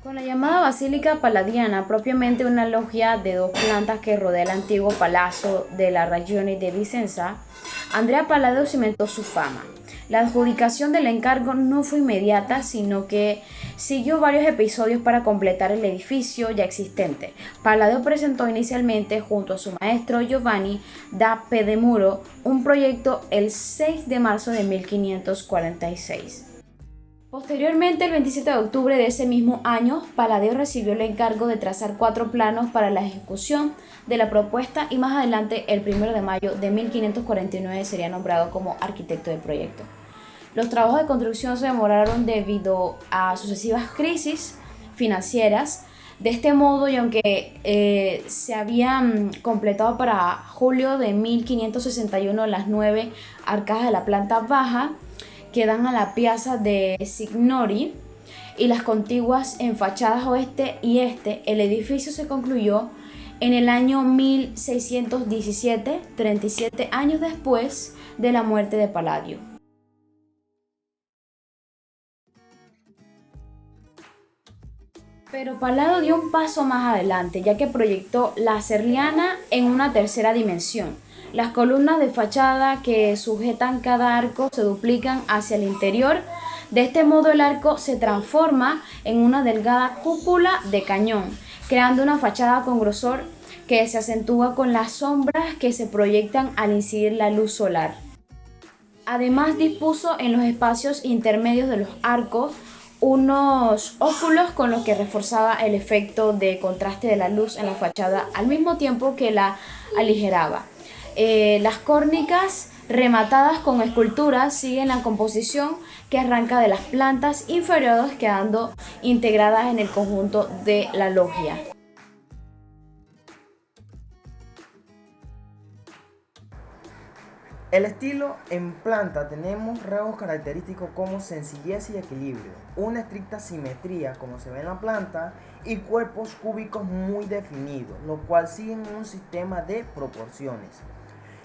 Con la llamada Basílica Palladiana, propiamente una loggia de dos plantas que rodea el antiguo Palazzo de la Ragione di Vicenza, Andrea Palladio cimentó su fama. La adjudicación del encargo no fue inmediata, sino que siguió varios episodios para completar el edificio ya existente. Palladio presentó inicialmente, junto a su maestro Giovanni da Pedemuro, un proyecto el 6 de marzo de 1546. Posteriormente, el 27 de octubre de ese mismo año, Palladio recibió el encargo de trazar 4 planos para la ejecución de la propuesta y más adelante, el 1 de mayo de 1549, sería nombrado como arquitecto del proyecto. Los trabajos de construcción se demoraron debido a sucesivas crisis financieras. De este modo, y aunque se habían completado para julio de 1561 las 9 arcadas de la planta baja, que dan a la Piazza de Signori y las contiguas en fachadas oeste y este, el edificio se concluyó en el año 1617, 37 años después de la muerte de Palladio. Pero Palladio dio un paso más adelante, ya que proyectó la Serliana en una tercera dimensión. Las columnas de fachada que sujetan cada arco se duplican hacia el interior. De este modo el arco se transforma en una delgada cúpula de cañón, creando una fachada con grosor que se acentúa con las sombras que se proyectan al incidir la luz solar. Además dispuso en los espacios intermedios de los arcos unos óculos con los que reforzaba el efecto de contraste de la luz en la fachada al mismo tiempo que la aligeraba. Las córnicas rematadas con esculturas siguen la composición que arranca de las plantas inferiores, quedando integradas en el conjunto de la loggia. El estilo en planta tenemos rasgos característicos como sencillez y equilibrio, una estricta simetría como se ve en la planta y cuerpos cúbicos muy definidos, lo cual siguen un sistema de proporciones.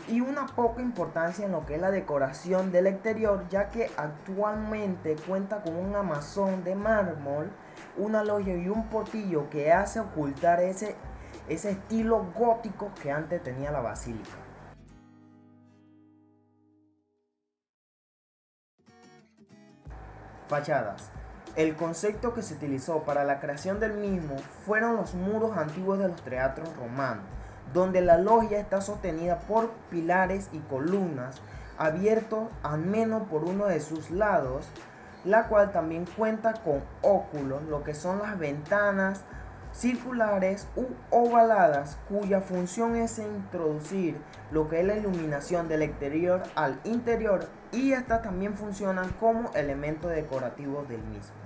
Y una poca importancia en lo que es la decoración del exterior, ya que actualmente cuenta con un armazón de mármol, una loggia y un portillo que hace ocultar ese estilo gótico que antes tenía la basílica. Fachadas. El concepto que se utilizó para la creación del mismo fueron los muros antiguos de los teatros romanos, donde la loggia está sostenida por pilares y columnas abiertos al menos por uno de sus lados, la cual también cuenta con óculos, lo que son las ventanas circulares u ovaladas, cuya función es introducir lo que es la iluminación del exterior al interior, y estas también funcionan como elementos decorativos del mismo.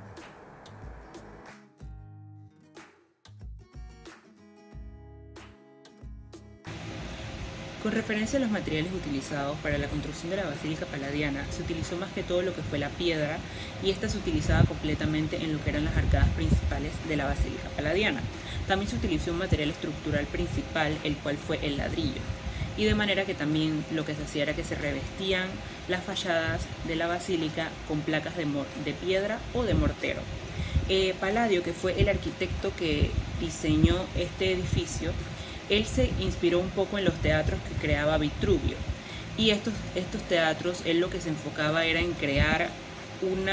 Con referencia a los materiales utilizados para la construcción de la Basílica Palladiana, se utilizó más que todo lo que fue la piedra, y esta se utilizaba completamente en lo que eran las arcadas principales de la Basílica Palladiana. También se utilizó un material estructural principal, el cual fue el ladrillo, y de manera que también lo que se hacía era que se revestían las fachadas de la basílica con placas de piedra o de mortero. Palladio, que fue el arquitecto que diseñó este edificio, él se inspiró un poco en los teatros que creaba Vitruvio, y estos teatros, él lo que se enfocaba era en crear un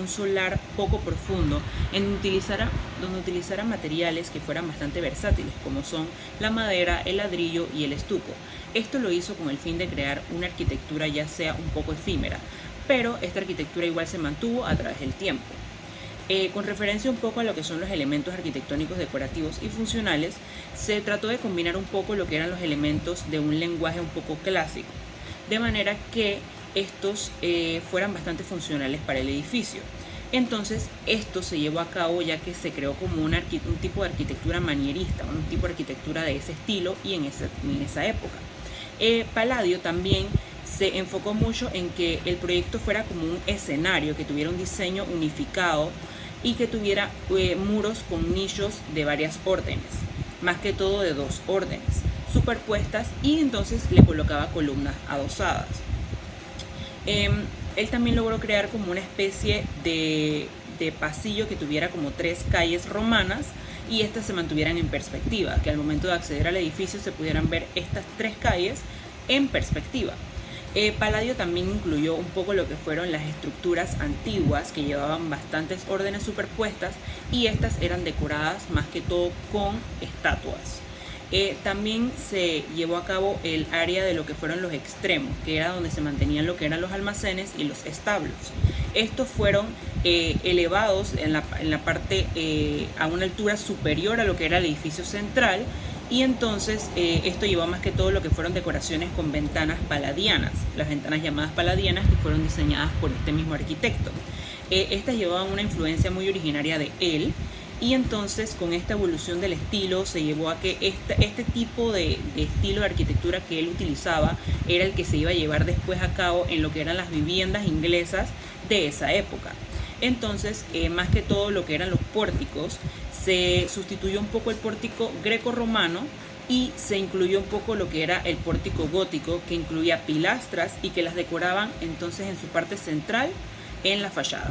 solar poco profundo, donde utilizara materiales que fueran bastante versátiles, como son la madera, el ladrillo y el estuco. Esto lo hizo con el fin de crear una arquitectura ya sea un poco efímera, pero esta arquitectura igual se mantuvo a través del tiempo. Con referencia un poco a lo que son los elementos arquitectónicos decorativos y funcionales, se trató de combinar un poco lo que eran los elementos de un lenguaje un poco clásico, de manera que estos fueran bastante funcionales para el edificio. Entonces esto se llevó a cabo ya que se creó como un tipo de arquitectura manierista, un tipo de arquitectura de ese estilo y en esa época. Palladio también se enfocó mucho en que el proyecto fuera como un escenario, que tuviera un diseño unificado y que tuviera muros con nichos de varias órdenes, más que todo de 2 órdenes superpuestas, y entonces le colocaba columnas adosadas. Él también logró crear como una especie de pasillo que tuviera como 3 calles romanas y estas se mantuvieran en perspectiva, que al momento de acceder al edificio se pudieran ver estas 3 calles en perspectiva. Palladio también incluyó un poco lo que fueron las estructuras antiguas que llevaban bastantes órdenes superpuestas y estas eran decoradas más que todo con estatuas. También se llevó a cabo el área de lo que fueron los extremos, que era donde se mantenían lo que eran los almacenes y los establos. Estos fueron elevados en la parte a una altura superior a lo que era el edificio central, y entonces esto llevó más que todo lo que fueron decoraciones con ventanas paladianas, las ventanas llamadas paladianas, que fueron diseñadas por este mismo arquitecto. Estas llevaban una influencia muy originaria de él, y entonces con esta evolución del estilo se llevó a que este tipo de estilo de arquitectura que él utilizaba era el que se iba a llevar después a cabo en lo que eran las viviendas inglesas de esa época. Entonces, más que todo lo que eran los pórticos, se sustituyó un poco el pórtico greco-romano y se incluyó un poco lo que era el pórtico gótico, que incluía pilastras y que las decoraban entonces en su parte central en la fachada.